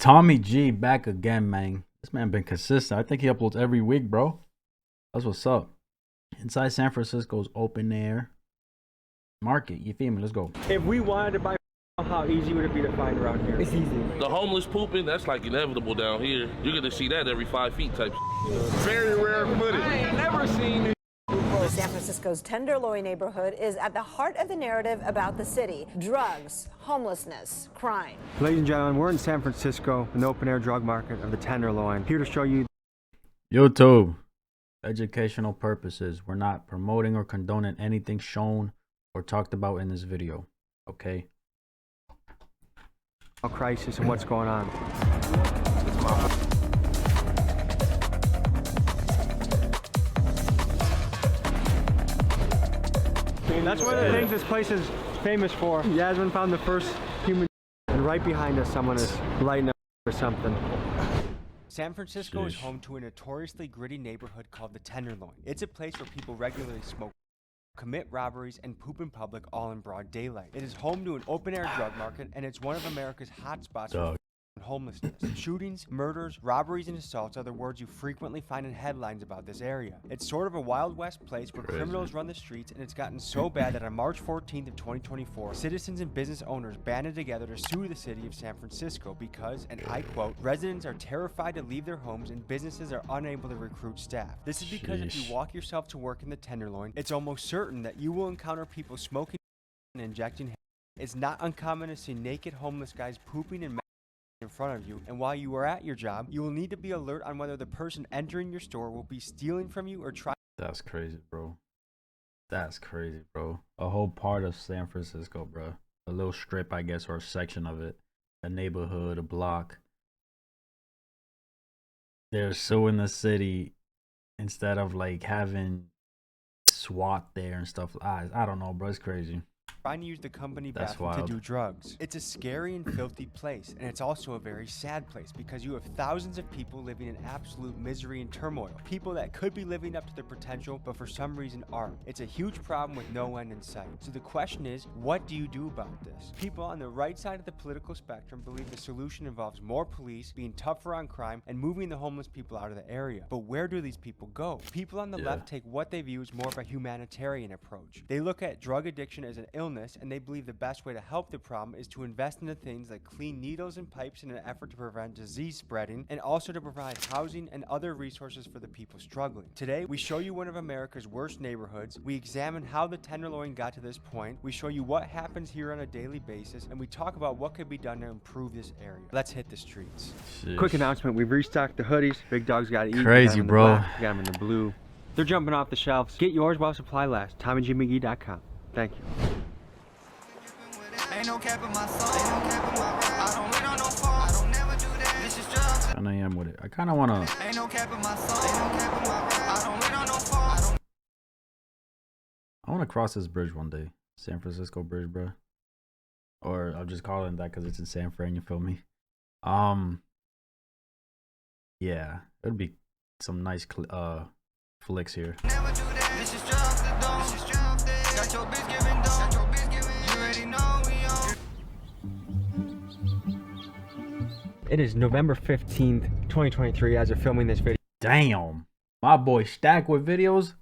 Tommy G back again, man. This man been consistent. I think he uploads every week, bro. That's what's up. Inside San Francisco's open air market. You feel me? Let's go. If we wanted to buy, how easy would it be to find around here? It's easy. The homeless pooping, that's like inevitable down here. You're gonna see that every 5 feet type. Very rare footage. I ain't never seen it. San Francisco's Tenderloin neighborhood is at the heart of the narrative about the city. Drugs, homelessness, crime. Ladies and gentlemen, we're in San Francisco, an open-air drug market of the Tenderloin. Here to show you YouTube. Educational purposes. We're not promoting or condoning anything shown or talked about in this video. Okay? a crisis and what's going on. That's one of the things this place is famous for. Yasmin found the first human, and right behind us someone is lighting up or something. San Francisco is home to a notoriously gritty neighborhood called the Tenderloin. It's a place where people regularly smoke, commit robberies, and poop in public all in broad daylight. It is home to an open-air drug market, and it's one of America's hotspots for homelessness. Shootings, murders, robberies, and assaults are the words you frequently find in headlines about this area. It's sort of a Wild West place where criminals run the streets, and it's gotten so bad that on March 14th of 2024, citizens and business owners banded together to sue the city of San Francisco because, and I quote, residents are terrified to leave their homes and businesses are unable to recruit staff. This is because if you walk yourself to work in the Tenderloin, it's almost certain that you will encounter people smoking and injecting. It's not uncommon to see naked homeless guys pooping and in front of you, and while you are at your job, you will need to be alert on whether the person entering your store will be stealing from you or trying. That's crazy, bro. That's crazy, bro. A whole part of San Francisco, bro. A little strip, I guess, or a section of it. A neighborhood, a block. They're suing the city instead of like having SWAT there and stuff. I don't know, bro. It's crazy. Trying to use the company bathroom to do drugs. It's a scary and filthy place, and it's also a very sad place because you have thousands of people living in absolute misery and turmoil. People that could be living up to their potential, but for some reason aren't. It's a huge problem with no end in sight. So the question is, what do you do about this? People on the right side of the political spectrum believe the solution involves more police, being tougher on crime, and moving the homeless people out of the area. But where do these people go? People on the left take what they view as more of a humanitarian approach. They look at drug addiction as an illness, and they believe the best way to help the problem is to invest into things like clean needles and pipes in an effort to prevent disease spreading, and also to provide housing and other resources for the people struggling. Today, we show you one of America's worst neighborhoods, we examine how the Tenderloin got to this point, we show you what happens here on a daily basis, and we talk about what could be done to improve this area. Let's hit the streets. Quick announcement, we've restocked the hoodies. Big Dog's got to eat. Crazy, bro. We got them in the blue. They're jumping off the shelves. Get yours while supply lasts. TommyGMcGee.com. Thank you. Ain't no cap in my soul. Ain't no cap in my rap. I don't wait on no phone. I don't never do that. This is drugs. I am with it. I kind of want to. Ain't no cap in my soul. Ain't no cap in my rap. I don't wait on no phone. I want to cross this bridge one day. San Francisco Bridge, bro. Or I'll just call it that because it's in San Fran. You feel me? Yeah, it'd be some nice flicks here. Never do that. This is drugs. This is drugs. Got your bitch giving dough. Got your bitch giving. You already know we on. It is November 15th, 2023 as of filming this video. Damn. My boy Stack with videos.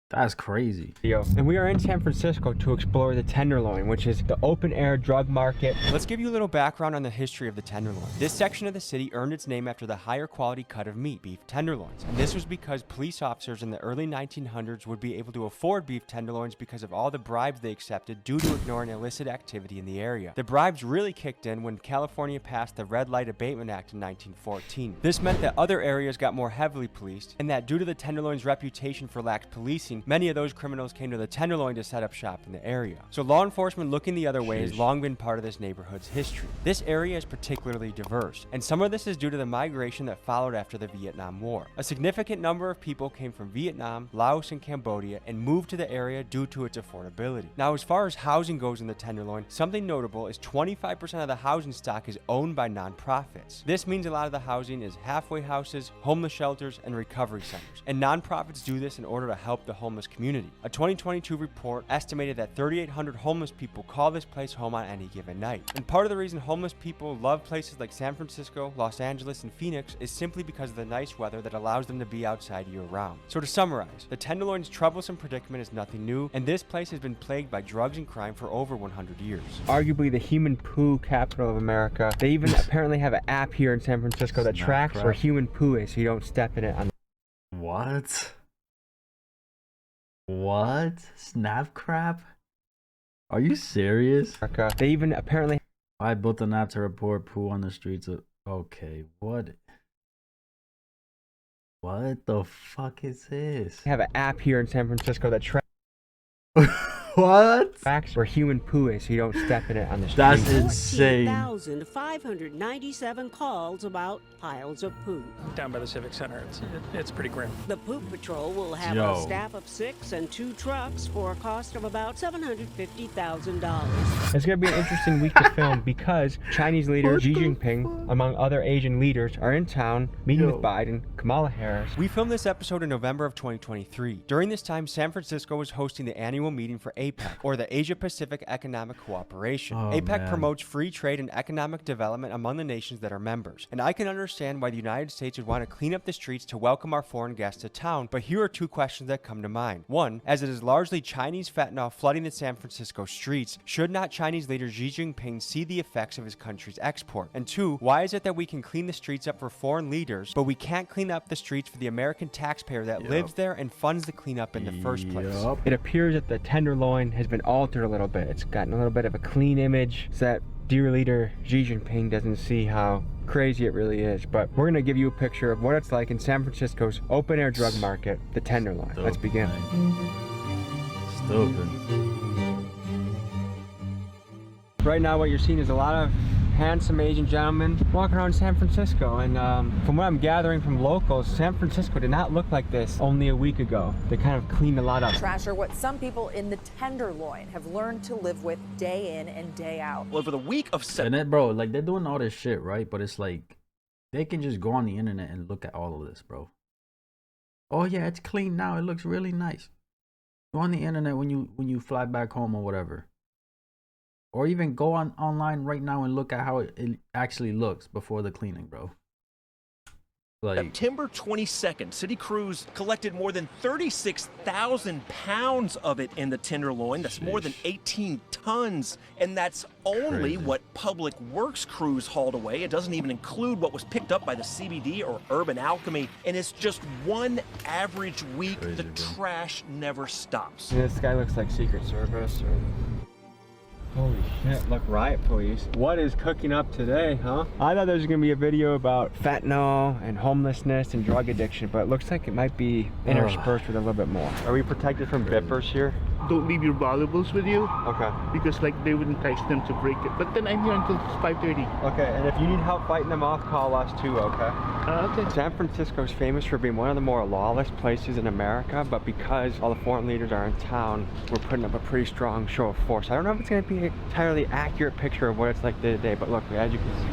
That's crazy. And we are in San Francisco to explore the Tenderloin, which is the open-air drug market. Let's give you a little background on the history of the Tenderloin. This section of the city earned its name after the higher quality cut of meat, beef tenderloins. And this was because police officers in the early 1900s would be able to afford beef tenderloins because of all the bribes they accepted due to ignoring illicit activity in the area. The bribes really kicked in when California passed the Red Light Abatement Act in 1914. This meant that other areas got more heavily policed, and that due to the Tenderloin's reputation for lax policing, many of those criminals came to the Tenderloin to set up shop in the area. So law enforcement looking the other way has long been part of this neighborhood's history. This area is particularly diverse, and some of this is due to the migration that followed after the Vietnam War. A significant number of people came from Vietnam, Laos, and Cambodia and moved to the area due to its affordability. Now, as far as housing goes in the Tenderloin, something notable is 25% of the housing stock is owned by nonprofits. This means a lot of the housing is halfway houses, homeless shelters, and recovery centers. And nonprofits do this in order to help the homeless homeless community. A 2022 report estimated that 3,800 homeless people call this place home on any given night. And part of the reason homeless people love places like San Francisco, Los Angeles, and Phoenix is simply because of the nice weather that allows them to be outside year-round. So to summarize, the Tenderloin's troublesome predicament is nothing new, and this place has been plagued by drugs and crime for over 100 years. Arguably the human poo capital of America. They even apparently have an app here in San Francisco that tracks where human poo is so you don't step in it on. What? What? Snap crap? Are you serious? America. They even apparently. I built an app to report poo on the streets of. Okay, what? What the fuck is this? They have an app here in San Francisco that tracks. What? Tracks where human poo is so you don't step in it on the street. That's insane. 14,597 calls about piles of poo. Down by the Civic Center, it's pretty grim. The Poop Patrol will have a staff of 6 and 2 trucks for a cost of about $750,000. It's going to be an interesting week to film because Chinese leader Xi Jinping, among other Asian leaders, are in town meeting with Biden, Kamala Harris. We filmed this episode in November of 2023. During this time, San Francisco was hosting the annual meeting for APEC, or the Asia-Pacific Economic Cooperation. APEC promotes free trade and economic development among the nations that are members. And I can understand why the United States would want to clean up the streets to welcome our foreign guests to town, but here are 2 questions that come to mind. 1, as it is largely Chinese fentanyl flooding the San Francisco streets, should not Chinese leader Xi Jinping see the effects of his country's export? And 2, why is it that we can clean the streets up for foreign leaders, but we can't clean up the streets for the American taxpayer that lives there and funds the cleanup in the first place? It appears that the Tenderloin has been altered a little bit. It's gotten a little bit of a clean image so that dear leader Xi Jinping doesn't see how crazy it really is. But we're going to give you a picture of what it's like in San Francisco's open-air drug market, the Tenderloin. Let's begin. Stupid. Right now what you're seeing is a lot of handsome Asian gentlemen walking around San Francisco, and from what I'm gathering from locals, San Francisco did not look like this only a week ago. They kind of cleaned a lot up. Trash are what some people in the Tenderloin have learned to live with day in and day out. Over the week of And then, bro, like, they're doing all this shit, right? But it's like they can just go on the internet and look at all of this, bro. Oh yeah, it's clean now. It looks really nice. Go on the internet when you fly back home or whatever. Or even go online right now and look at how it actually looks before the cleaning, bro. Like, September 22nd, city crews collected more than 36,000 pounds of it in the Tenderloin. That's more than 18 tons. And that's only what public works crews hauled away. It doesn't even include what was picked up by the CBD or Urban Alchemy. And it's just one average week. The trash never stops. This guy looks like Secret Service or... Holy shit, look, riot police. What is cooking up today, huh? I thought there was gonna be a video about fentanyl and homelessness and drug addiction, but it looks like it might be interspersed with a little bit more. Are we protected from bippers here? Don't leave your valuables with you. Okay. Because like they would entice them to break it. But then I'm here until 5:30. Okay, and if you need help fighting them off, call us too, okay? Okay. San Francisco is famous for being one of the more lawless places in America, but because all the foreign leaders are in town, we're putting up a pretty strong show of force. I don't know if it's gonna be an entirely accurate picture of what it's like day to day, but look, as you can see,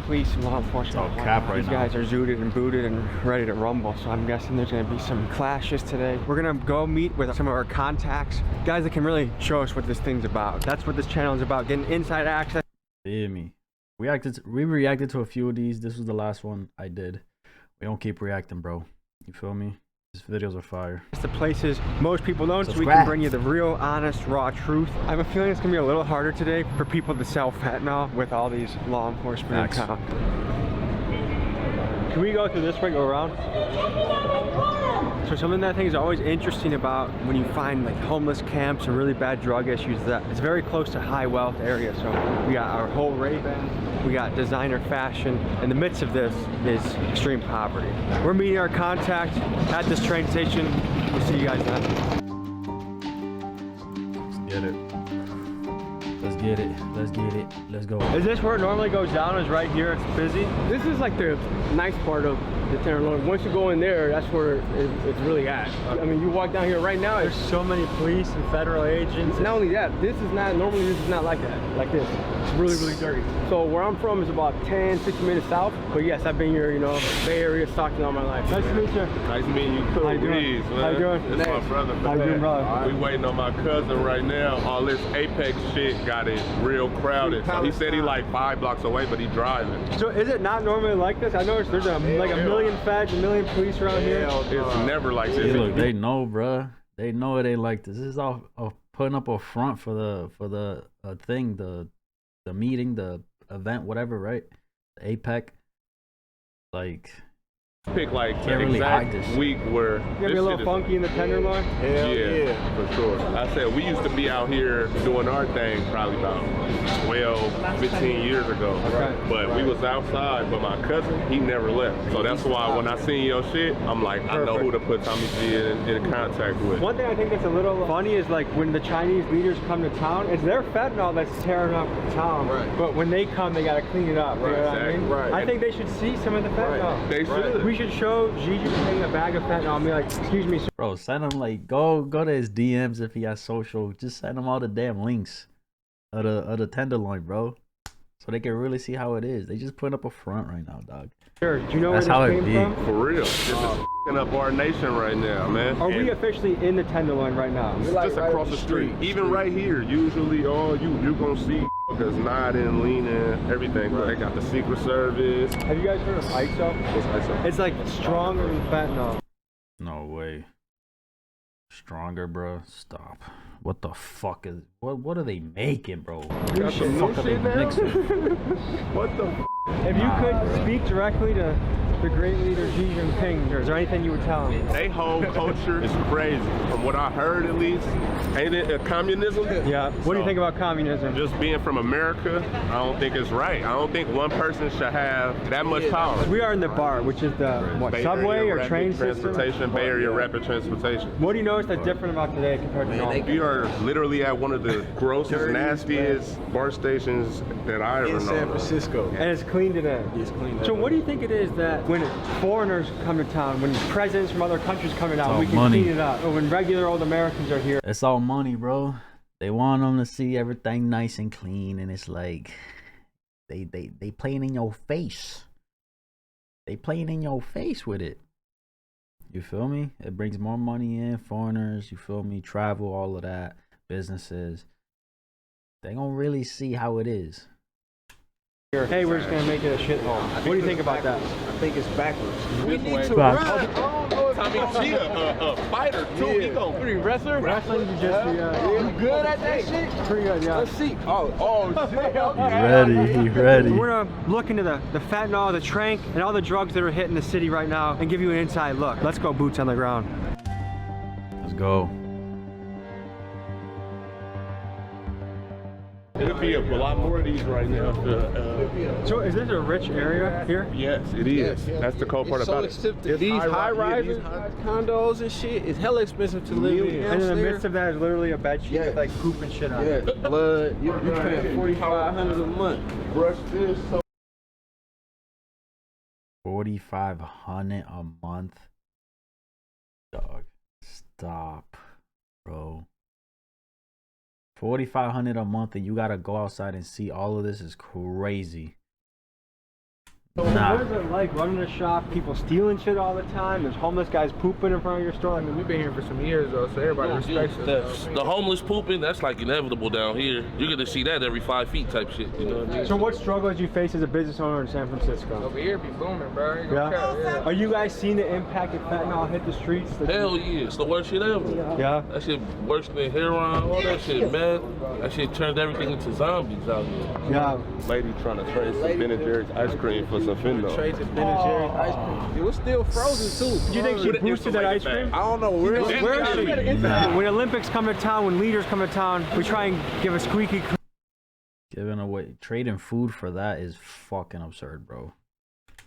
police and law enforcement. These guys are zooted and booted and ready to rumble, so I'm guessing there's going to be some clashes today. We're going to go meet with some of our contacts, guys that can really show us what this thing's about. That's what this channel is about, getting inside access. Hear me. We reacted to a few of these. This was the last one I did. We don't keep reacting, bro. You feel me? These videos are fire. It's the places most people don't, so we can bring you the real, honest, raw truth. I have a feeling it's gonna be a little harder today for people to sell fentanyl with all these law enforcement in town. Can we go through this way, go around? So something that I think is always interesting about when you find like homeless camps and really bad drug issues is that it's very close to high wealth areas. So we got our whole Ray-Ban, we got designer fashion. In the midst of this is extreme poverty. We're meeting our contact at this train station. We'll see you guys then. Let's get it. Let's get get it. Let's get it. Let's go. Is this where it normally goes down? Is right here? It's busy. This is like the nice part of the Tenderloin. Once you go in there, that's where it's really at. I mean, you walk down here right now. There's so many police and federal agents. Not only that, this is not like that. Like this. It's really, really dirty. So where I'm from is about 10, 15 minutes south. But yes, I've been here, you know, Bay Area, Stockton all my life. Nice to meet you. Nice meeting you too. How you doing? How you doing? It's my brother. How you doing, brother? We waiting on my cousin right now. All this Apex shit got it real crowded. So he said he like 5 blocks away, but he driving. So is it not normally like this? I noticed there's like a million feds, a million police around here. It's never like this. Look, they know, bruh. They know it ain't like this. This is all putting up a front for the thing, the meeting, the event, whatever, right? The APEC. Like, pick like can't the really hide exact this week where it's gonna be a little funky in the Tenderloin. Yeah, for sure. I said we used to be out here doing our thing probably about 12, 15 years ago. Okay. But we was outside, but my cousin, he never left. So that's why when I seen your shit, I'm like, I know who to put Tommy G in contact with. One thing I think that's a little funny is like when the Chinese leaders come to town, it's their fentanyl that's tearing up the town. Right. But when they come, they gotta clean it up. Right, You know what I mean? right. I think they should see some of the fentanyl. They should. We should show Xi Jinping a bag of fentanyl and be like, excuse me, sir. bro, send him like go to his DMs if he has social. Just send him all the damn links of the Tenderloin, bro, so they can really see how it is. They just putting up a front right now, dog. Sure. Do you know That's where how this it came be. from? For real. This is f***ing up our nation right now, man. Are we officially in the Tenderloin right now? It's just across the street. Even right here, usually you're gonna see because nodding, leaning, everything. They got the Secret Service. Have you guys heard of ISO? What's ISO? It's like stronger than fentanyl. No way. Stronger, bro. Stop. What the fuck is what are they making, bro? Got some new shit now? What the f? If you could speak directly to the great leader Xi Jinping, is there anything you would tell him? They whole culture is crazy. From what I heard, at least, ain't it communism? Yeah. What do you think about communism? Just being from America, I don't think it's right. I don't think one person should have that much power. We are in the BART, which is the Bay subway Area or rapid train system. transportation, Bay Area rapid transportation. What do you notice that's different about today compared to normal? We are literally at one of the grossest, nastiest BART stations that I ever know. San Francisco. And it's clean today. It's clean. So what do you think it is that when foreigners come to town, when presidents from other countries come to town, we can money. clean it up? Or when regular old Americans are here? It's all money, bro. They want them to see everything nice and clean, and it's like they playing in your face. They playing in your face with it. You feel me? It brings more money in, foreigners, you feel me? Travel, all of that, businesses. They gonna really see how it is. Hey, we're just gonna make it a shithole. What do you think about that? I think it's backwards. We need to run. Tommy G, a fighter too. He gonna Pretty wrestler? Wrestling, you just You good at that shit? pretty good, yeah. Let's see. Oh, He ready. We're gonna look into the fentanyl, the trank, and all the drugs that are hitting the city right now and give you an inside look. Let's go boots on the ground. Let's go. It'll be a lot more of these right now. So is this a rich area here? Yes, it is. That's the cool part about it. These high rises, condos and shit, it's hella expensive to live in. And in the midst of that is literally a bed sheet with like poop and shit on it. Yeah, blood. You pay $4,500 a month. Brush this. 4,500 a month. Dog, stop, bro. 4,500 a month, and you gotta go outside and see all of this is crazy. So what is it like running a shop? People stealing shit all the time. There's homeless guys pooping in front of your store. I mean, We've been here for some years though, so everybody respects us. The homeless pooping, that's like inevitable down here. You're gonna see that every 5 feet type shit. You know what I mean? So what struggles you face as a business owner in San Francisco? Over here be booming, bro. Yeah. Are you guys seeing the impact of fentanyl hit the streets? Hell yeah, it's the worst shit ever. Yeah. That shit worse than heroin, all that shit, man. That shit turned everything into zombies out here. Yeah. Lady trying to trade some Ben & Jerry's ice cream for some fentanyl. Trade to Ben & Jerry's ice cream. It was still frozen too. Do you think she boosted that ice cream? I don't know. Where is she? When Olympics come to town, when leaders come to town, we try and give a squeaky Giving away, trading food for that is fucking absurd, bro.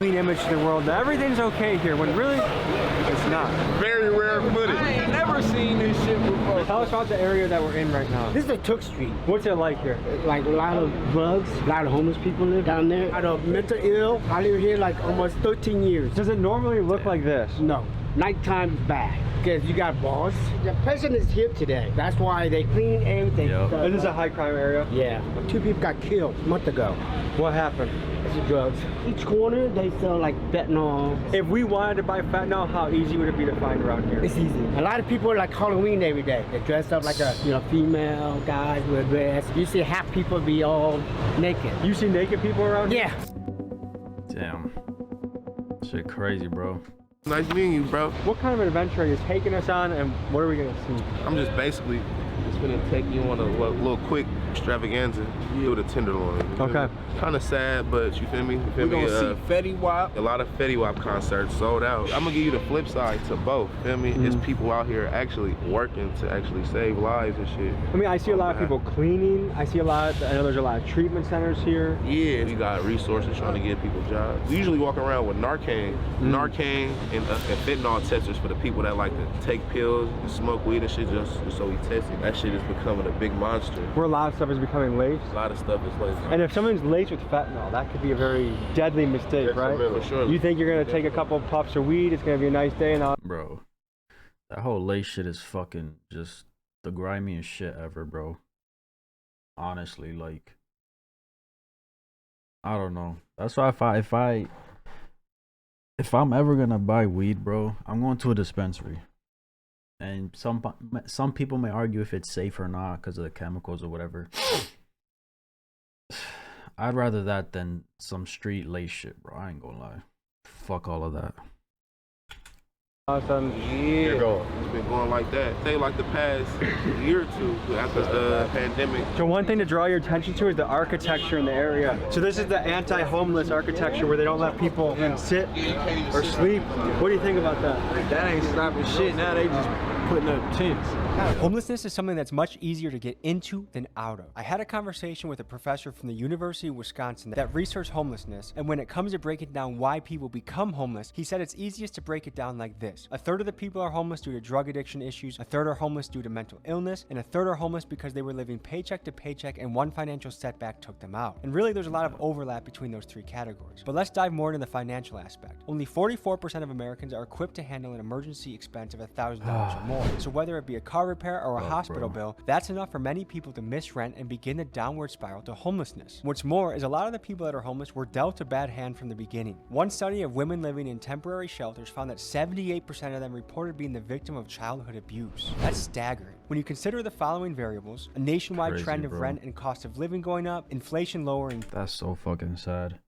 clean image to the world that everything's okay here, when really, it's not. Very rare square footage. I ain't never seen this shit before. Tell us about the area that we're in right now. This is a Took Street. What's it like here? Like a lot of bugs, a lot of homeless people live down there. A lot of mental ill. I live here like almost 13 years. Does it normally look like this? No. Nighttime is bad because you got balls. The president is here today. That's why they clean everything. This is a high crime area? Yeah. 2 people got killed a month ago. What happened? It's the drugs. Each corner they sell like fentanyl. If we wanted to buy fentanyl, how easy would it be to find around here? It's easy. A lot of people are like Halloween every day. They dress up like a female, guys with dress. You see half people be all naked. You see naked people around here? Yeah. Damn. Shit crazy, bro. Nice meeting you, bro. What kind of an adventure are you taking us on, and what are we gonna see? I'm just basically gonna take you on a little quick extravaganza through the Tenderloin. Okay. Kind of sad, but you feel me? You feel We're me? gonna see Fetty Wap. A lot of Fetty Wap concerts sold out. I'm gonna give you the flip side to both. Feel me? It's people out here actually working to actually save lives and shit. I mean, I see a lot of people cleaning. I know there's a lot of treatment centers here. Yeah, we got resources trying to give people jobs. We usually walk around with Narcan, and fentanyl testers for the people that like to take pills and smoke weed and shit just so we test it. That shit is becoming a big monster. Where a lot of stuff is becoming laced. A lot of stuff is laced. And if someone's laced with fentanyl, that could be a very deadly mistake, right? For sure. You think you're gonna take a couple of puffs of weed, it's gonna be a nice day, and all. Bro, that whole lace shit is fucking just the grimiest shit ever, bro. Honestly, like, I don't know. That's why if I'm ever gonna buy weed, bro, I'm going to a dispensary. And some people may argue if it's safe or not because of the chemicals or whatever. I'd rather that than some street lace shit, bro. I ain't gonna lie. Fuck all of that. Awesome. Yeah, it's been going like that. Say like the past year or two after the pandemic. So one thing to draw your attention to is the architecture in the area. So this is the anti-homeless architecture where they don't let people sit or sleep. What do you think about that? That ain't stopping shit. Now they just putting up tents. Homelessness is something that's much easier to get into than out of. I had a conversation with a professor from the University of Wisconsin that researched homelessness, and when it comes to breaking down why people become homeless, he said it's easiest to break it down like this. A third of the people are homeless due to drug addiction issues, a third are homeless due to mental illness, and a third are homeless because they were living paycheck to paycheck and one financial setback took them out. And really there's a lot of overlap between those 3 categories. But let's dive more into the financial aspect. Only 44% of Americans are equipped to handle an emergency expense of $1,000 or more. So whether it be a car repair or a hospital bill, that's enough for many people to miss rent and begin the downward spiral to homelessness. What's more is a lot of the people that are homeless were dealt a bad hand from the beginning. One study of women living in temporary shelters found that 78% of them reported being the victim of childhood abuse. That's staggering. When you consider the following variables, a nationwide trend of rent and cost of living going up, inflation lowering. That's so fucking sad.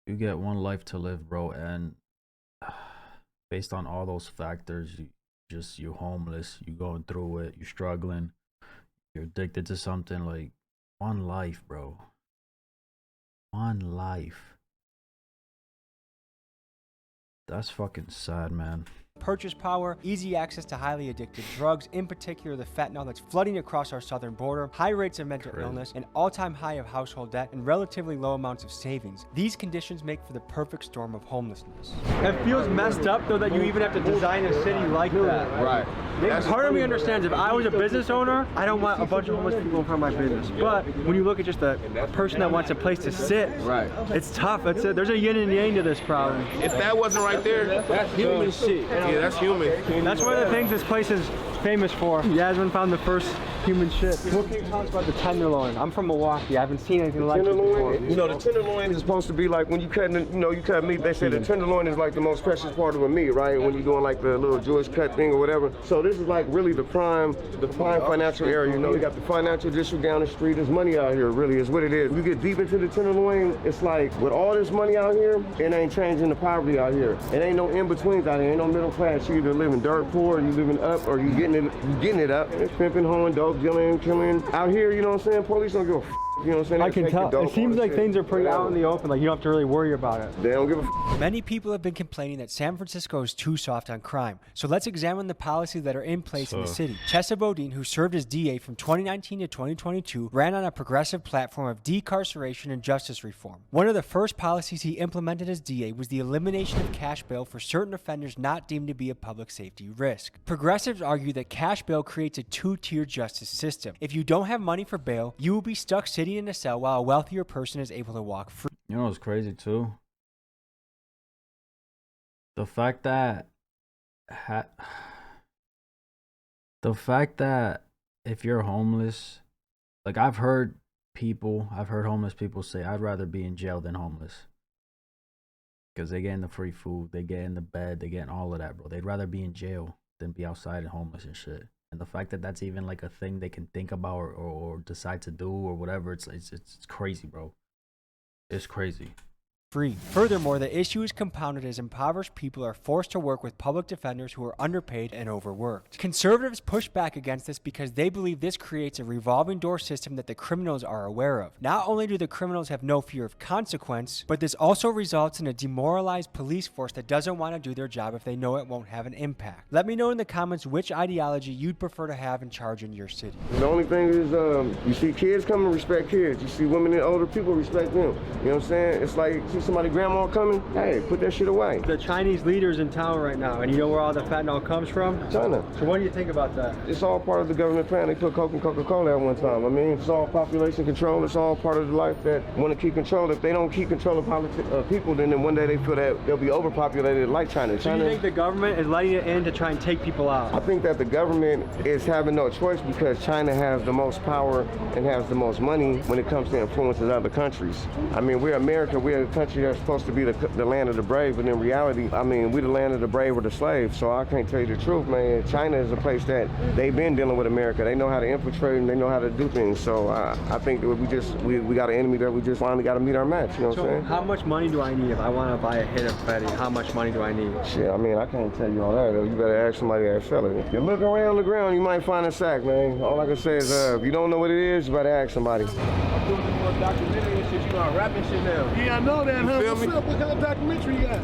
You get one life to live, bro, and based on all those factors, you're homeless, you going through it, you're struggling, you're addicted to something. Like, one life, bro. One life. That's fucking sad, man. Purchase power, easy access to highly addictive drugs, in particular the fentanyl that's flooding across our southern border, high rates of mental illness, an all-time high of household debt, and relatively low amounts of savings. These conditions make for the perfect storm of homelessness. It feels messed up, though, that you even have to design a city like that. Right. Part of me understands if I was a business owner, I don't want a bunch of homeless people in front of my business. But when you look at just a person that wants a place to sit, it's tough. There's a yin and yang to this problem. If that wasn't right there, that's human shit. Yeah, that's human. That's one of the things this place is famous for. Yasmin found the first human shit. What can you tell us about the Tenderloin? I'm from Milwaukee. I haven't seen anything like this before. You know, the Tenderloin is supposed to be like when you cut, you cut meat. They say the Tenderloin is like the most precious part of a meat, right? When you're doing like the little Jewish cut thing or whatever. So this is like really the prime financial area. You know, we got the financial district down the street. There's money out here, really, is what it is. You get deep into the Tenderloin, it's like with all this money out here, it ain't changing the poverty out here. It ain't no in-betweens out here. Ain't no middle class. You either living dirt poor, or you living up, or you getting it up. It's pimping, hoeing, dope, dealing, killing. Out here, you know what I'm saying? Police don't give a f You know what I'm saying? I can tell. It seems like things are pretty out in the open. Like you don't have to really worry about it. They don't give a Many people have been complaining that San Francisco is too soft on crime. So let's examine the policies that are in place in the city. Chesa Bodine, who served as DA from 2019 to 2022, ran on a progressive platform of decarceration and justice reform. One of the first policies he implemented as DA was the elimination of cash bail for certain offenders not deemed to be a public safety risk. Progressives argue that cash bail creates a two-tier justice system. If you don't have money for bail, you will be stuck sitting in a cell while a wealthier person is able to walk free. You know what's crazy too? The fact that if you're homeless, like I've heard homeless people say, I'd rather be in jail than homeless. Because they get in the free food, they get in the bed, they get in all of that, bro. They'd rather be in jail than be outside and homeless and shit. And the fact that that's even like a thing they can think about or decide to do or whatever, it's crazy, bro. It's crazy. Free. Furthermore, the issue is compounded as impoverished people are forced to work with public defenders who are underpaid and overworked. Conservatives push back against this because they believe this creates a revolving door system that the criminals are aware of. Not only do the criminals have no fear of consequence, but this also results in a demoralized police force that doesn't want to do their job if they know it won't have an impact. Let me know in the comments which ideology you'd prefer to have in charge in your city. The only thing is, you see kids coming, respect kids. You see women and older people, respect them. You know what I'm saying? It's like, see somebody grandma coming, hey, put that shit away. The Chinese leaders in town right now, and you know where all the fentanyl comes from? China. So what do you think about that? It's all part of the government plan. They put Coke and Coca-Cola at one time. I mean, it's all population control. It's all part of the life that want to keep control. If they don't keep control of people, then one day they feel that they'll be overpopulated like China. So you think the government is letting it in to try and take people out? I think that the government is having no choice because China has the most power and has the most money when it comes to influencing other countries. I mean, we're America. We're a country that's supposed to be the land of the brave, but in reality, I mean, we're the land of the brave or the slaves. So I can't tell you the truth, man. China is a place that they've been dealing with America. They know how to infiltrate and they know how to do things. So I think that we got an enemy that we just finally got to meet our match. You know what I'm saying? How much money do I need if I want to buy a hit of Fetty? How much money do I need? Shit, I mean, I can't tell you all that. Though. You better ask somebody that fella. If you look around the ground, you might find a sack, man. All I can say is, if you don't know what it is, you better ask somebody. I'm doing more documentary and shit. You know, I'm rapping shit now. Yeah, I know that, huh? What's up? What kind of documentary you got?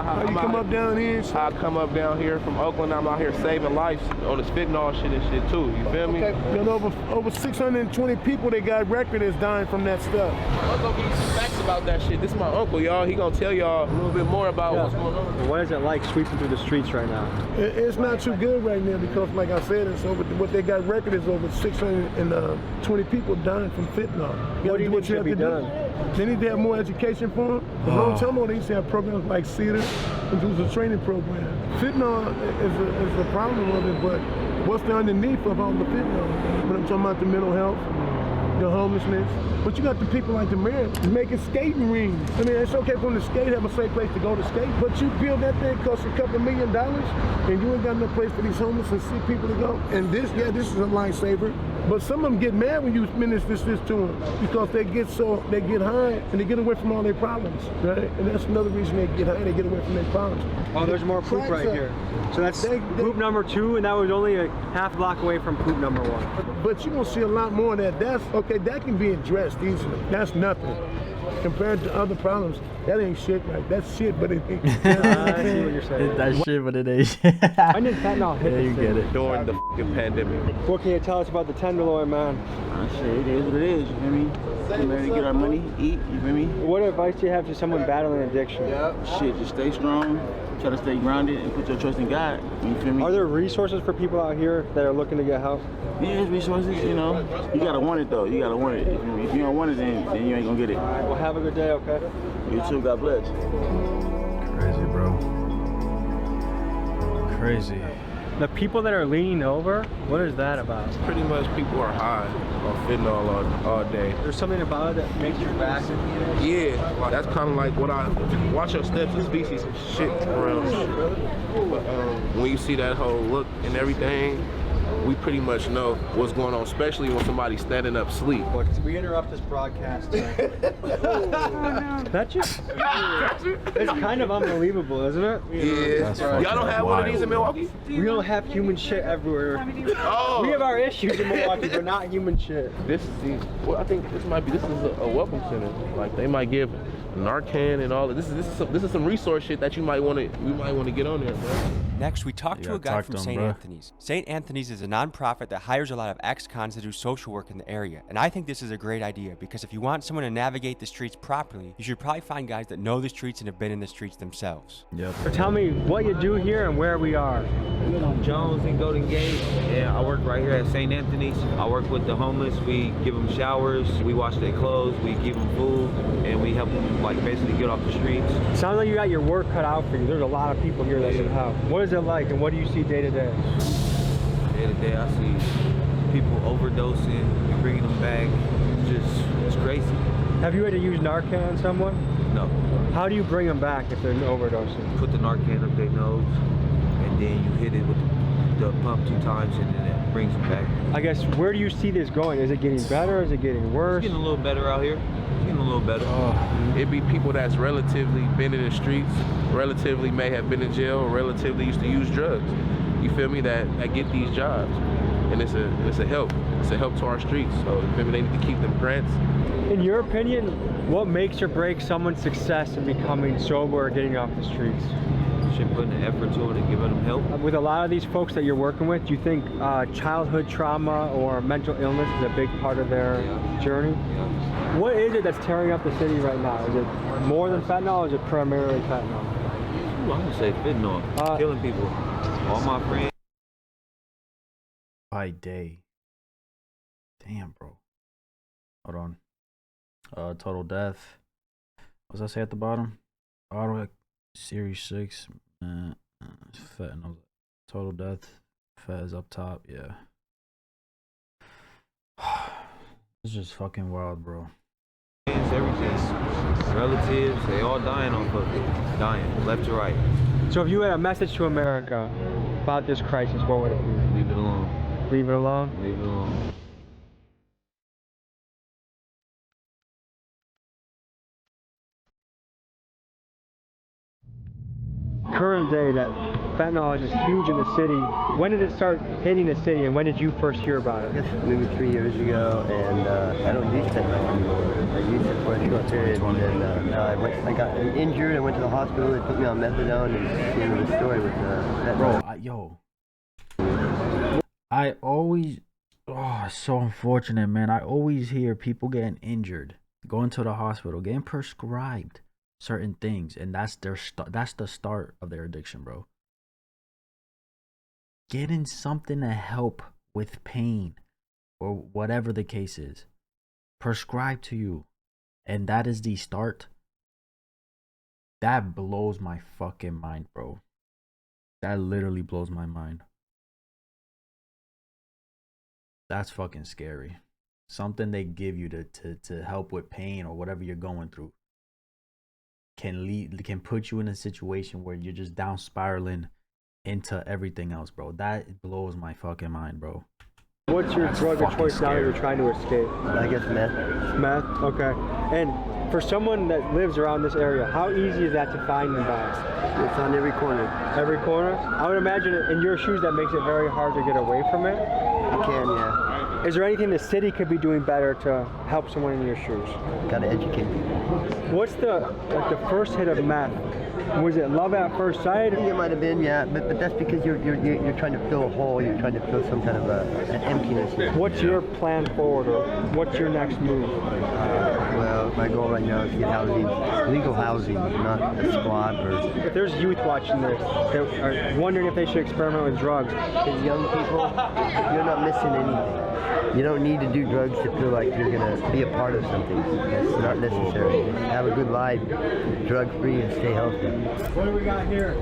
How you come up down here? I come up down here from Oakland. I'm out here saving lives on this fentanyl shit and shit too. You feel me? Okay. And over 620 people that got record is dying from that stuff. I'm gonna give you some facts about that shit. This is my uncle, y'all. He gonna tell y'all a little bit more about what's going on. What is it like sweeping through the streets right now? It's not too good right now because, like I said, it's over. What they got record is over 620 people dying from fentanyl. What do you think should be done? They need to have more education for them. A long time ago, they used to have programs like CEDAR, which was a training program. Fentanyl is the problem with it, but what's the underneath of all the fentanyl? When I'm talking about the mental health, the homelessness. But you got the people like the mayor making skating rings. I mean, it's okay for them to skate, have a safe place to go to skate, but you build that thing costs $2 million and you ain't got no place for these homeless and sick people to go. And this is a lifesaver. But some of them get mad when you minister this to them because they get high and they get away from all their problems, right? And that's another reason they get high, they get away from their problems. Oh, there's more poop right here. So that's poop number 2, and that was only a half block away from poop number 1. But you're gonna see a lot more of that. That's okay, that can be addressed easily. That's nothing. Compared to other problems, that ain't shit, right? That's shit, but it ain't. I see what you're saying. That's shit, but it ain't shit. When did fentanyl hit? Yeah, you get it. During the fucking pandemic. What can you tell us about the Tenderloin, man? Shit, it is what it is, you feel me? I'm ready to get our money, eat, you feel me? What advice do you have to someone battling addiction? Shit, just stay strong, try to stay grounded, and put your trust in God, you feel me? Are there resources for people out here that are looking to get help? Yeah, there's resources, you know. You gotta want it though, you gotta want it. If you don't want it, then you ain't gonna get it. All right, well, have a good day, okay? You too, God bless. Crazy, bro. Crazy. The people that are leaning over, what is that about? Pretty much people are high on fentanyl all day. There's something about it that makes your back. Yeah, that's kind of like what I watch your steps and species and shit around. But when you see that whole look and everything, we pretty much know what's going on, especially when somebody's standing up sleep. Look, we interrupt this broadcast. That you? It's kind of unbelievable, isn't it? Yeah. Y'all don't have one of these in Milwaukee? We don't have human shit everywhere. Oh. We have our issues in Milwaukee, but not human shit. This is, well, I think this is a welcome center. Like they might give Narcan and all of this. This is some resource shit that we might want to get on there, bro. Next, we talked to a guy from St. bro. Anthony's. St. Anthony's is a nonprofit that hires a lot of ex-cons to do social work in the area. And I think this is a great idea because if you want someone to navigate the streets properly, you should probably find guys that know the streets and have been in the streets themselves. Yep. So tell me what you do here and where we are. Jones and Golden Gate, and I work right here at St. Anthony's. I work with the homeless. We give them showers, we wash their clothes, we give them food, and we help them like basically get off the streets. Sounds like you got your work cut out for you. There's a lot of people here that need help. What is it like and what do you see day to day? Day to day, I see people overdosing, we bringing them back. It's crazy. Have you had to use Narcan on someone? No. How do you bring them back if they're overdosing? Put the Narcan up their nose, and then you hit it with the pump 2 times, and then it brings them back. I guess, where do you see this going? Is it getting better? Is it getting worse? It's getting a little better out here. It's getting a little better. It'd be people that's relatively been in the streets, relatively may have been in jail, or relatively used to use drugs. You feel me? That get these jobs, and it's a help. It's a help to our streets. So you feel me? They need to keep them grants. In your opinion, what makes or breaks someone's success in becoming sober or getting off the streets? Should put the effort to it and giving them help. With a lot of these folks that you're working with, do you think childhood trauma or mental illness is a big part of their journey? Yeah. What is it that's tearing up the city right now? Is it more than fentanyl or is it primarily fentanyl? Ooh, I'm gonna say fentanyl. Killing people. All my friends. By day. Damn, bro. Hold on. Total death. What does that say at the bottom? Auto Series 6. Fentanyl. Total death. Fat is up top. Yeah. It's just fucking wild, bro. Everything. Relatives, they all dying off of it. Dying, left to right. So if you had a message to America about this crisis, what would it be? Leave it alone. Leave it alone? Leave it alone. Current day that fentanyl is just huge in the city. When did it start hitting the city and when did you first hear about it? I guess maybe 3 years ago, and I don't use fentanyl anymore. I used it for a short period, and I got injured. I went to the hospital. They put me on methadone, and it's the end of the story with fentanyl. I always, it's so unfortunate, man. I always hear people getting injured, going to the hospital, getting prescribed certain things, and that's the start of their addiction, bro. Getting something to help with pain or whatever the case is prescribed to you, and that is the start. That blows my fucking mind, bro. That literally blows my mind. That's fucking scary. Something they give you to help with pain or whatever you're going through can put you in a situation where you're just down spiraling into everything else, bro. That blows my fucking mind, bro. What's your drug of choice now that you're trying to escape? I guess meth. Meth? Okay. And for someone that lives around this area, how easy is that to find and buy? It's on every corner. Every corner? I would imagine in your shoes that makes it very hard to get away from it. You can, yeah. Is there anything the city could be doing better to help someone in your shoes? Gotta educate people. What's the first hit of meth? Was it love at first sight? I think it might have been, yeah, but that's because you're trying to fill a hole. You're trying to fill some kind of an emptiness. What's your plan forward, or what's your next move? Well, my goal right now is to get housing, legal housing, not a squad or. If there's youth watching this, that are wondering if they should experiment with drugs, as young people, you're not missing anything. You don't need to do drugs to feel like you're gonna be a part of something. That's not necessary. Have a good life, drug-free, and stay healthy. What do we got here?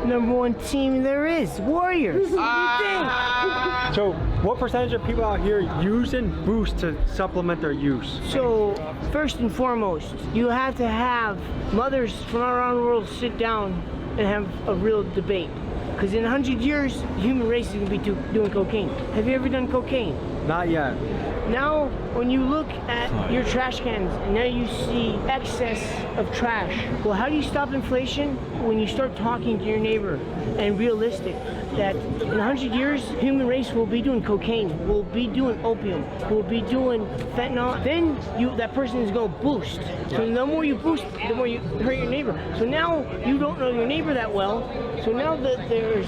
#1 team there is, Warriors. What do you think? So, what percentage of people out here using Boost to supplement their use? So, first and foremost, you have to have mothers from around the world sit down and have a real debate. Because in 100 years, the human race is going to be doing cocaine. Have you ever done cocaine? Not yet. Now, when you look at your trash cans, and now you see excess of trash. Well, how do you stop inflation? When you start talking to your neighbor and realistic that in 100 years, human race will be doing cocaine, will be doing opium, will be doing fentanyl. Then that person is going to boost. So the more you boost, the more you hurt your neighbor. So now you don't know your neighbor that well. So now that there's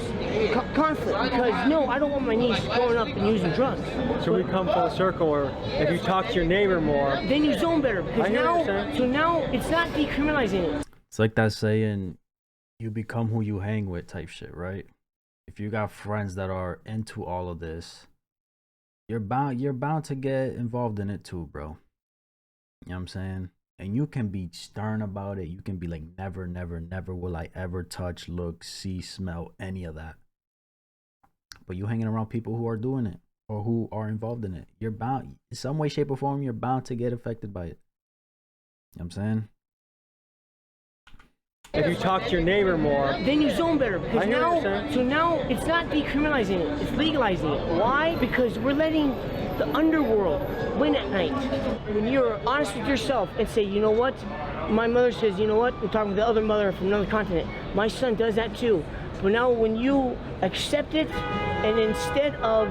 conflict because no, I don't want my niece growing up and using drugs. So we come full circle, or if you talk to your neighbor more, then you zone better because now it's not decriminalizing it. It's like that saying, you become who you hang with type shit, right? If you got friends that are into all of this, you're bound to get involved in it too, bro. You know what I'm saying? And you can be stern about it. You can be like, never, never, never will I ever touch, look, see, smell any of that. But you hanging around people who are doing it or who are involved in it, you're bound, in some way, shape, or form, you're bound to get affected by it. You know what I'm saying? If you talk to your neighbor more, then you zone better because now it's not decriminalizing it, it's legalizing it. Why? Because we're letting the underworld win at night. When you're honest with yourself and say, you know what, my mother says, you know what, I'm talking with the other mother from another continent, my son does that too. But now when you accept it, and instead of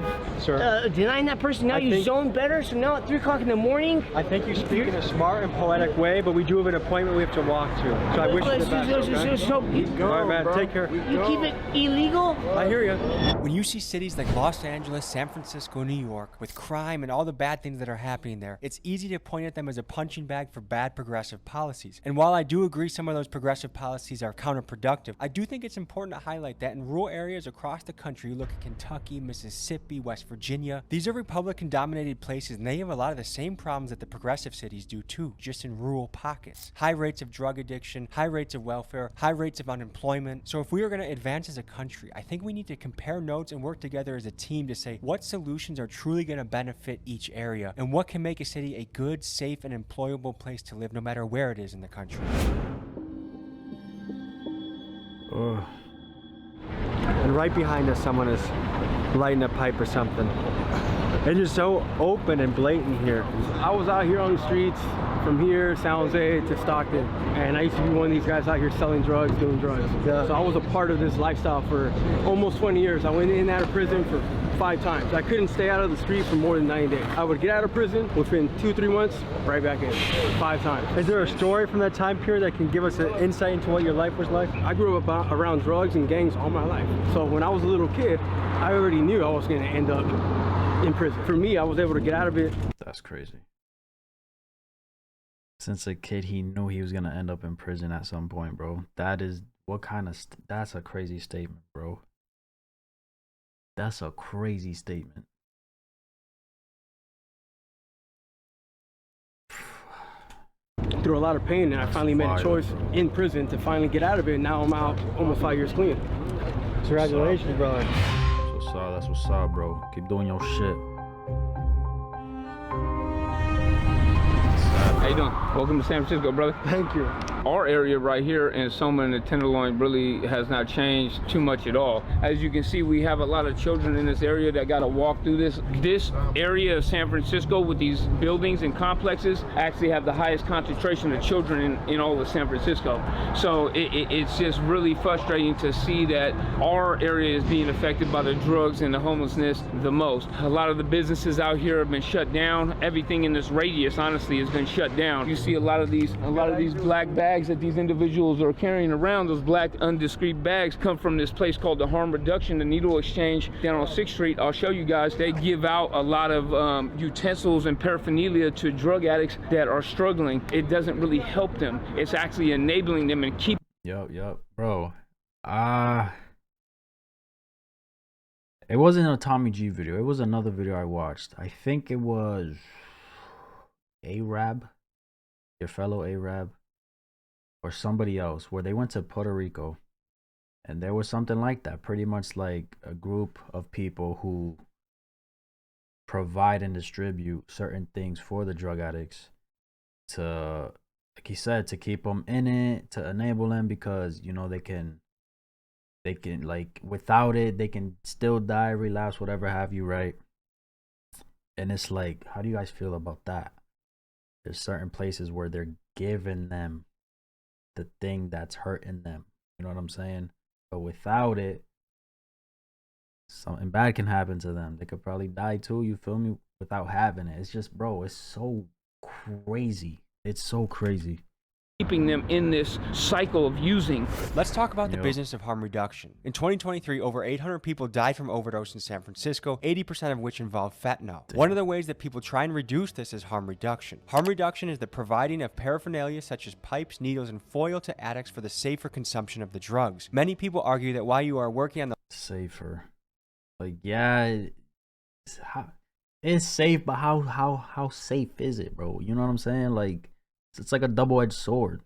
denying that person, now you zone better. So now at 3 o'clock in the morning, I think you speak in a smart and poetic way, but we do have an appointment we have to walk to. So I wish you the best. All right, man. Take care. You keep it illegal. I hear you. When you see cities like Los Angeles, San Francisco, New York, with crime and all the bad things that are happening there, it's easy to point at them as a punching bag for bad progressive policies. And while I do agree some of those progressive policies are counterproductive, I do think it's important to highlight that in rural areas across the country, you look at Kentucky, Mississippi, West Virginia, these are Republican-dominated places, and they have a lot of the same problems that the progressive cities do too, just in rural pockets. High rates of drug addiction, high rates of welfare, high rates of unemployment. So if we are going to advance as a country, I think we need to compare notes and work together as a team to say what solutions are truly going to benefit each area, and what can make a city a good, safe, and employable place to live no matter where it is in the country. And right behind us, someone is lighting a pipe or something. It's just so open and blatant here. I was out here on the streets from here, San Jose to Stockton, and I used to be one of these guys out here selling drugs, doing drugs. So I was a part of this lifestyle for almost 20 years. I went in and out of prison for 5 times. I couldn't stay out of the street for more than 90 days. I would get out of prison within 2-3 months, right back in, 5 times. Is there a story from that time period that can give us an insight into what your life was like? I grew up around drugs and gangs all my life. So when I was a little kid, I already knew I was going to end up in prison. For me, I was able to get out of it. That's crazy. Since a kid, he knew he was going to end up in prison at some point, bro. That is, what kind of, that's a crazy statement, bro. That's a crazy statement. Through a lot of pain, and I finally made a choice in prison to finally get out of it, and now I'm out almost 5 years clean. Congratulations, brother. That's what's up, that's what's up, bro. Keep doing your shit. How you doing? Welcome to San Francisco, brother. Thank you. Our area right here in Soma and the Tenderloin really has not changed too much at all. As you can see, we have a lot of children in this area that got to walk through this. This area of San Francisco with these buildings and complexes actually have the highest concentration of children in all of San Francisco. So it's just really frustrating to see that our area is being affected by the drugs and the homelessness the most. A lot of the businesses out here have been shut down. Everything in this radius, honestly, has been shut down. You see a lot of these black bags that these individuals are carrying around. Those black undiscreet bags come from this place called the Harm Reduction, the Needle Exchange down on 6th Street. I'll show you guys. They give out a lot of utensils and paraphernalia to drug addicts that are struggling. It doesn't really help them. It's actually enabling them and keep. Yup, bro. It wasn't a Tommy G video. It was another video I watched. I think it was Arab, your fellow Arab, or somebody else, where they went to Puerto Rico, and there was something like that, pretty much like a group of people who provide and distribute certain things for the drug addicts to, like he said, to keep them in it, to enable them, because you know they can They can, like, without it, they can still die, relapse, whatever have you, right? And it's like, how do you guys feel about that? There's certain places where they're giving them the thing that's hurting them. You know what I'm saying? But without it, something bad can happen to them. They could probably die too, you feel me? Without having it. It's just, bro, it's so crazy. It's so crazy. Keeping them in this cycle of using. Let's talk about the business of harm reduction. In 2023, over 800 people died from overdose in San Francisco, 80% of which involve fentanyl. One of the ways that people try and reduce this is harm reduction. Harm reduction is the providing of paraphernalia such as pipes, needles, and foil to addicts for the safer consumption of the drugs. Many people argue that while you are working on the safer, like, yeah, it's safe, but how safe is it, bro? You know what I'm saying? Like, it's like a double-edged sword.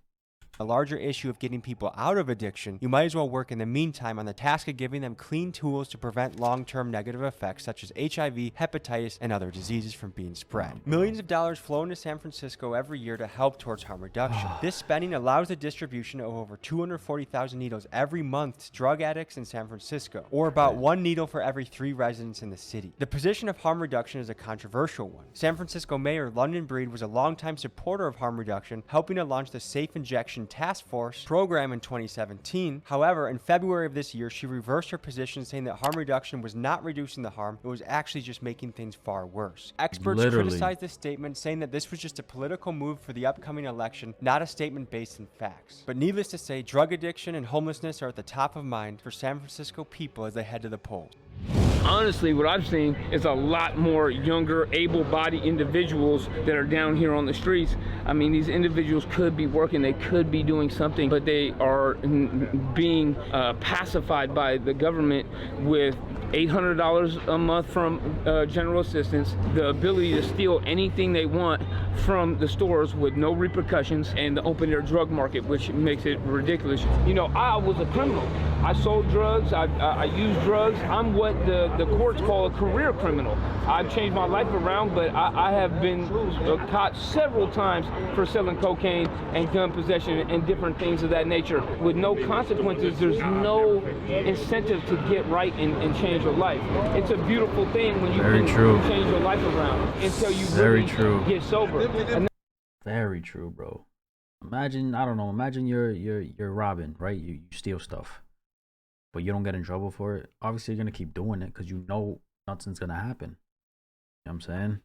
A larger issue of getting people out of addiction, you might as well work in the meantime on the task of giving them clean tools to prevent long-term negative effects such as HIV, hepatitis, and other diseases from being spread. Millions of dollars flow into San Francisco every year to help towards harm reduction. This spending allows the distribution of over 240,000 needles every month to drug addicts in San Francisco, or about 1 needle for every 3 residents in the city. The position of harm reduction is a controversial one. San Francisco Mayor London Breed was a longtime supporter of harm reduction, helping to launch the Safe Injection Task Force program in 2017. However, in February of this year, she reversed her position, saying that harm reduction was not reducing the harm, it was actually just making things far worse. Experts criticized this statement, saying that this was just a political move for the upcoming election, not a statement based in facts. But needless to say, drug addiction and homelessness are at the top of mind for San Francisco people as they head to the polls. Honestly, what I've seen is a lot more younger, able-bodied individuals that are down here on the streets. I mean, these individuals could be working, they could be doing something, but they are being pacified by the government with $800 a month from general assistance, the ability to steal anything they want from the stores with no repercussions, and the open air drug market, which makes it ridiculous. You know, I was a criminal. I sold drugs, I used drugs. I'm what the courts call a career criminal. I've changed my life around, but I have been caught several times for selling cocaine and gun possession and different things of that nature. With no consequences, there's no incentive to get right and change your life. It's a beautiful thing when you can change your life around until you really get sober. Very true, bro. Imagine, I don't know, imagine you're robbing, right? You steal stuff, but you don't get in trouble for it. Obviously, you're gonna keep doing it because you know nothing's gonna happen. You know what I'm saying?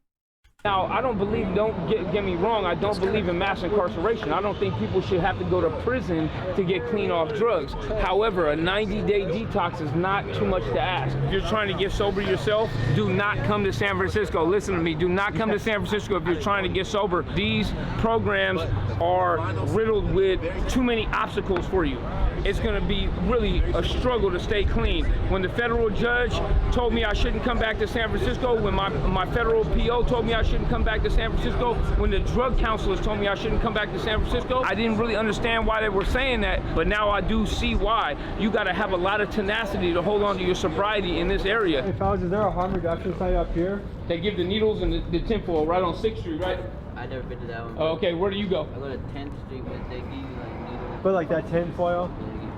Now, I don't believe, don't get me wrong, I don't believe in mass incarceration. I don't think people should have to go to prison to get clean off drugs. However, a 90-day detox is not too much to ask. If you're trying to get sober yourself, do not come to San Francisco. Listen to me, do not come to San Francisco if you're trying to get sober. These programs are riddled with too many obstacles for you. It's going to be really a struggle to stay clean. When the federal judge told me I shouldn't come back to San Francisco, when my federal PO told me I shouldn't come back to San Francisco, when the drug counselors told me I shouldn't come back to San Francisco, I didn't really understand why they were saying that, but now I do see why. You got to have a lot of tenacity to hold on to your sobriety in this area. Hey, fellas, is there a harm reduction site up here? They give the needles and the tinfoil right on 6th Street, right? I never been to that one. Oh, okay, where do you go? I go to 10th Street, but they give you like needles. But like that tin foil?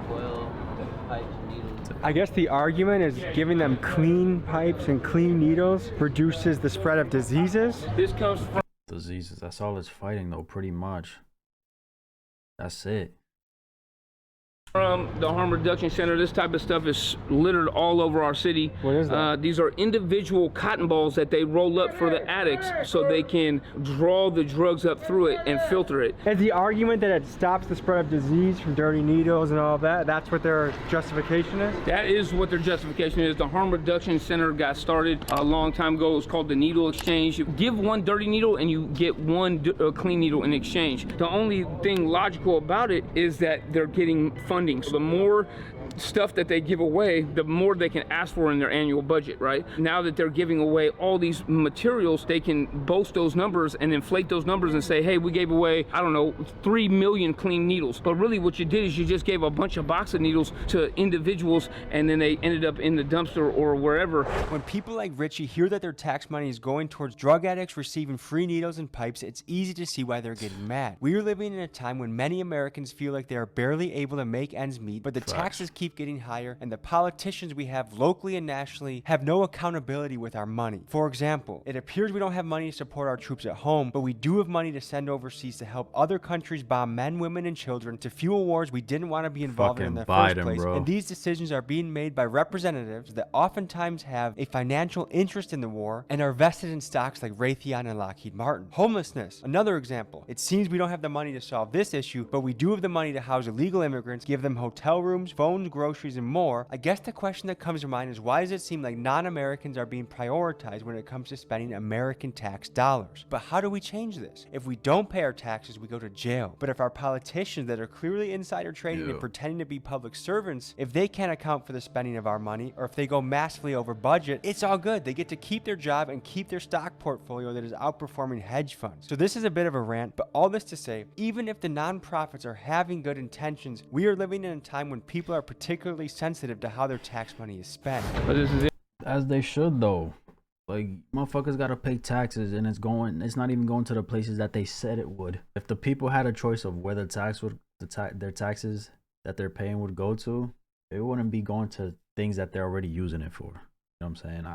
Foil, pipes, needles. I guess the argument is giving them clean pipes and clean needles reduces the spread of diseases. This comes from diseases. That's all it's fighting, though, pretty much. That's it. From the Harm Reduction Center, this type of stuff is littered all over our city. What is that? These are individual cotton balls that they roll up for the addicts so they can draw the drugs up through it and filter it. Is the argument that it stops the spread of disease from dirty needles and all of that? That's what their justification is? That is what their justification is. The Harm Reduction Center got started a long time ago. It was called the Needle Exchange. You give one dirty needle and you get one clean needle in exchange. The only thing logical about it is that they're getting funding. So the more stuff that they give away, the more they can ask for in their annual budget, right? Now that they're giving away all these materials, they can boast those numbers and inflate those numbers and say, hey, we gave away, I don't know, 3 million clean needles. But really what you did is you just gave a bunch of box of needles to individuals and then they ended up in the dumpster or wherever. When people like Richie hear that their tax money is going towards drug addicts receiving free needles and pipes, it's easy to see why they're getting mad. We are living in a time when many Americans feel like they are barely able to make make ends meet, but the taxes keep getting higher, and the politicians we have locally and nationally have no accountability with our money. For example, it appears we don't have money to support our troops at home, but we do have money to send overseas to help other countries bomb men, women, and children to fuel wars we didn't want to be involved in the first place. And these decisions are being made by representatives that oftentimes have a financial interest in the war and are vested in stocks like Raytheon and Lockheed Martin. Homelessness, another example. It seems we don't have the money to solve this issue, but we do have the money to house illegal immigrants, give them hotel rooms, phones, groceries, and more. I guess the question that comes to mind is, why does it seem like non-Americans are being prioritized when it comes to spending American tax dollars? But how do we change this? If we don't pay our taxes, we go to jail. But if our politicians that are clearly insider trading and pretending to be public servants, if they can't account for the spending of our money, or if they go massively over budget, it's all good. They get to keep their job and keep their stock portfolio that is outperforming hedge funds. So this is a bit of a rant, but all this to say, even if the nonprofits are having good intentions, we are living in a time when people are particularly sensitive to how their tax money is spent. But this is it. As they should, though. Like, motherfuckers gotta pay taxes, and it's not even going to the places that they said it would. If the people had a choice of where their taxes that they're paying would go to, it wouldn't be going to things that they're already using it for. You know what I'm saying?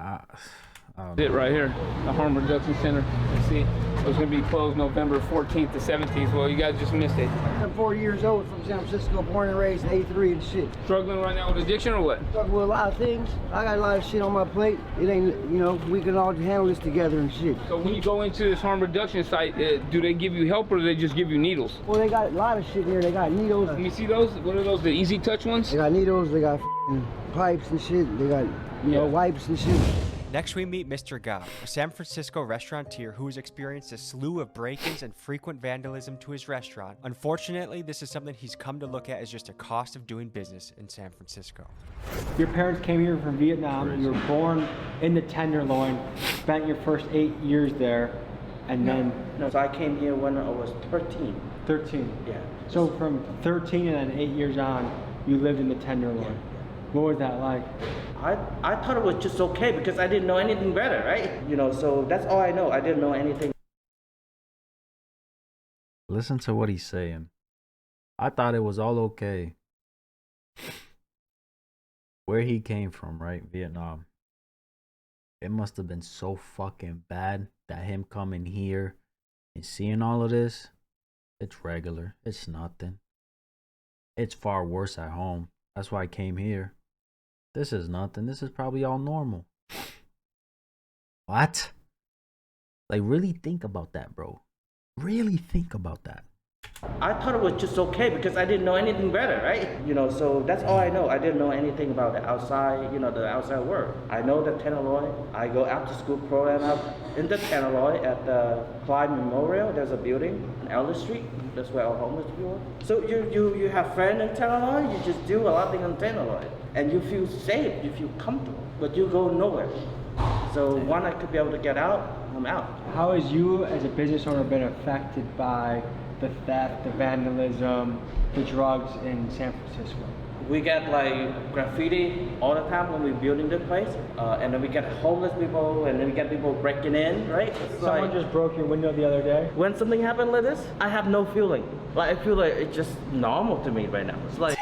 It right here, the Harm Reduction Center. You see, it was going to be closed November 14th to 17th. Well, you guys just missed it. I'm 40 years old, from San Francisco, born and raised in 83 and shit. Struggling right now with addiction or what? Struggling with a lot of things. I got a lot of shit on my plate. It ain't, you know, we can all handle this together and shit. So when you go into this harm reduction site, do they give you help or do they just give you needles? Well, they got a lot of shit here. They got needles. Let me see those. What are those, the easy touch ones? They got needles, they got pipes and shit. They got, you know, wipes and shit. Next, we meet Mr. Gobb, a San Francisco restaurateur who has experienced a slew of break-ins and frequent vandalism to his restaurant. Unfortunately, this is something he's come to look at as just a cost of doing business in San Francisco. Your parents came here from Vietnam. You were born in the Tenderloin, spent your first 8 years there, and then... No, so I came here when I was 13. 13? Yeah. So from 13 and then 8 years on, you lived in the Tenderloin. Yeah. What was that like? I thought it was just okay because I didn't know anything better, right? You know, so that's all I know. I didn't know anything. Listen to what he's saying. I thought it was all okay. Where he came from, right? Vietnam. It must have been so fucking bad that him coming here and seeing all of this, it's regular. It's nothing. It's far worse at home. That's why I came here. This is nothing. This is probably all normal. What? Like, really think about that, bro. Really think about that. I thought it was just okay because I didn't know anything better, right? You know, so that's all I know. I didn't know anything about the outside, you know, the outside world. I know the Tenderloin. I go after school program up in the Tenderloin at the Clyde Memorial. There's a building on Elder Street. That's where our homeless people are. So you have friends in Tenderloin. You just do a lot of things in Tenderloin. And you feel safe, you feel comfortable, but you go nowhere. So when I could be able to get out, I'm out. How has you as a business owner been affected by the theft, the vandalism, the drugs in San Francisco? We get like graffiti all the time when we're building this place, and then we get homeless people, and then we get people breaking in, right? Someone just broke your window the other day? When something happened like this, I have no feeling. Like I feel like it's just normal to me right now. It's like,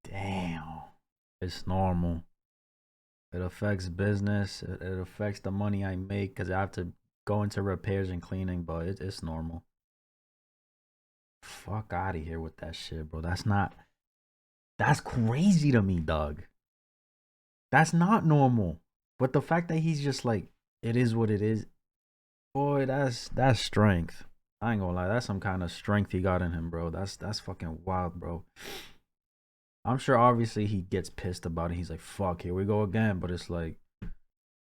damn. It's normal. It affects business. It affects the money I make because I have to go into repairs and cleaning, but it's normal. Fuck out of here with that shit, bro. That's crazy to me, dog. That's not normal. But the fact that he's just like, it is what it is. Boy, that's strength. I ain't gonna lie. That's some kind of strength he got in him, bro. That's fucking wild, bro. I'm sure obviously he gets pissed about it. He's like, fuck, here we go again. But it's like,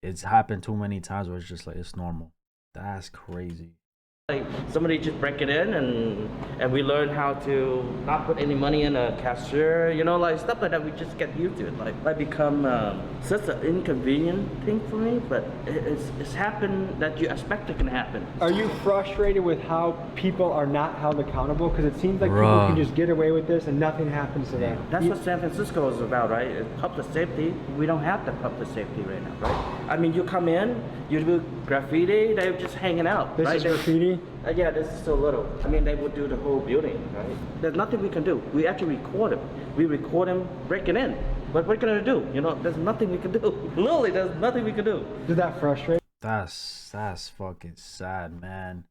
it's happened too many times where it's just like, it's normal. That's crazy. Like somebody just break it in and we learn how to not put any money in a cashier, you know, like stuff like that. We just get used to it. Like become such an inconvenient thing for me, but it's happened that you expect it can happen. Are you frustrated with how people are not held accountable? Because it seems like people can just get away with this and nothing happens to them. That's what San Francisco is about, right? It's public safety. We don't have the public safety right now, right? I mean, you come in, you do graffiti, they're just hanging out. This is graffiti? Yeah, this is so little. I mean, they would do the whole building, right? There's nothing we can do. We actually record them. We record them breaking in. What we're gonna do? You know, there's nothing we can do. Literally, there's nothing we can do. Does that frustrate? That's fucking sad, man.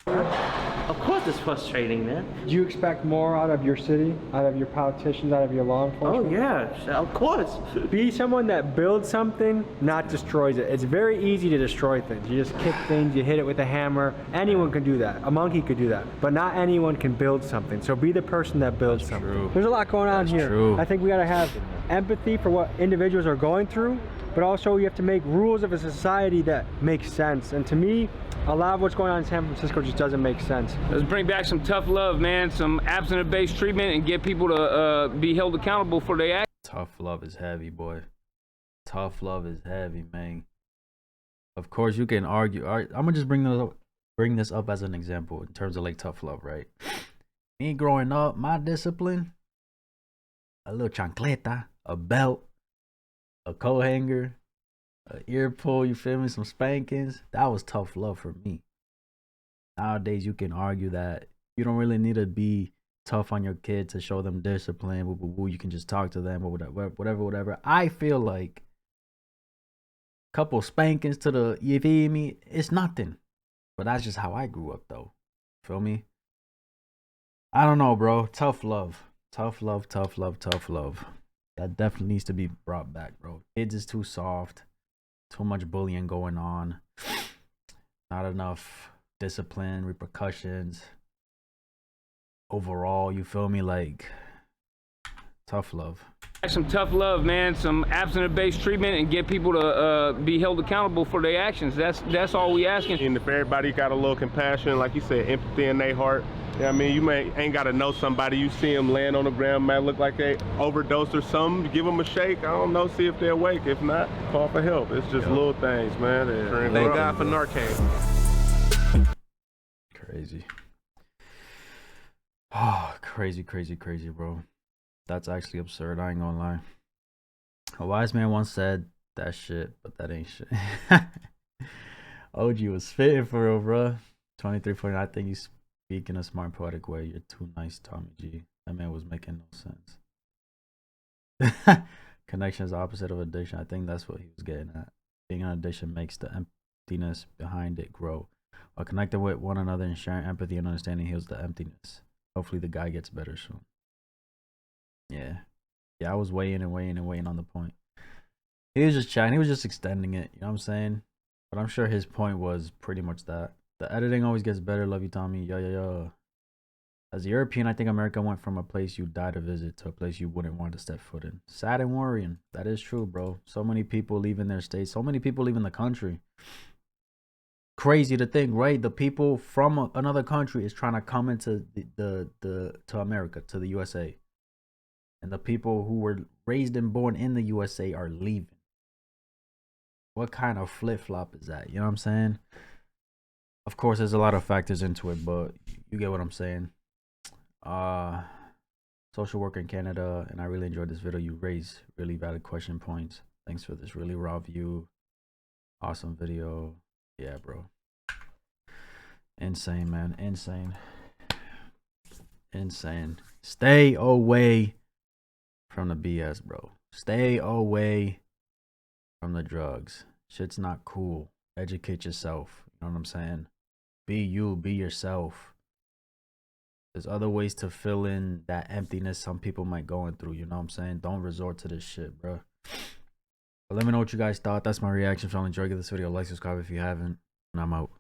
Of course it's frustrating, man. Do you expect more out of your city, out of your politicians, out of your law enforcement? Oh yeah, of course. Be someone that builds something, not destroys it. It's very easy to destroy things. You just kick things, you hit it with a hammer. Anyone can do that. A monkey could do that. But not anyone can build something. So be the person that builds something. True. There's a lot going on here. True. I think we gotta have empathy for what individuals are going through, but also you have to make rules of a society that make sense. And to me, a lot of what's going on in San Francisco just doesn't make sense. Let's bring back some tough love, man, some abstinence-based treatment, and get people to be held accountable for their actions. Tough love is heavy, boy. Tough love is heavy, man. Of course, you can argue. All right, I'm gonna just bring this up as an example in terms of like tough love, right? Me growing up, my discipline, a little chancleta, a belt, a coat hanger, an ear pull, you feel me? Some spankings. That was tough love for me. Nowadays, you can argue that you don't really need to be tough on your kids to show them discipline. Woo, woo, woo. You can just talk to them or whatever. I feel like a couple spankings to the, you feel me? It's nothing. But that's just how I grew up, though. Feel me? I don't know, bro. Tough love. Tough love, tough love, tough love. That definitely needs to be brought back, bro. Kids is too soft. Too much bullying going on. Not enough discipline, repercussions. Overall, you feel me? Like, tough love. Some tough love, man, some abstinence-based treatment, and get people to be held accountable for their actions. That's all we asking. And if everybody got a little compassion, like you said, empathy in their heart. Yeah, I mean, you ain't got to know somebody. You see them laying on the ground, might look like they overdosed or something. Give them a shake. I don't know, see if they're awake. If not, call for help. It's just little things, man. Thank God for Narcan. Crazy. Oh, crazy, bro. That's actually absurd. I ain't gonna lie. A wise man once said, that shit, but that ain't shit. OG was spitting for real, bro. 2349, I think he's speak in a smart, poetic way. You're too nice, Tommy G. That man was making no sense. Connection is the opposite of addiction. I think that's what he was getting at. Being an addiction makes the emptiness behind it grow. While connecting with one another and sharing empathy and understanding heals the emptiness. Hopefully the guy gets better soon. Yeah, I was waiting on the point. He was just chatting. He was just extending it. You know what I'm saying? But I'm sure his point was pretty much that. The editing always gets better. Love you, Tommy. Yo. As a European, I think America went from a place you die to visit to a place you wouldn't want to step foot in. Sad and worrying. That is true, bro. So many people leaving their states. So many people leaving the country. Crazy to think, right? The people from another country is trying to come into to America, to the USA. And the people who were raised and born in the USA are leaving. What kind of flip-flop is that? You know what I'm saying? Of course, there's a lot of factors into it, but you get what I'm saying. Social worker in Canada, and I really enjoyed this video. You raised really valid question points. Thanks for this really raw view. Awesome video. Yeah, bro. Insane, man. Insane. Stay away from the BS, bro. Stay away from the drugs. Shit's not cool. Educate yourself. You know what I'm saying? Be you. Be yourself. There's other ways to fill in that emptiness some people might going through. You know what I'm saying? Don't resort to this shit, bro. But let me know what you guys thought. That's my reaction. If y'all enjoyed this video, like, subscribe if you haven't. And I'm out.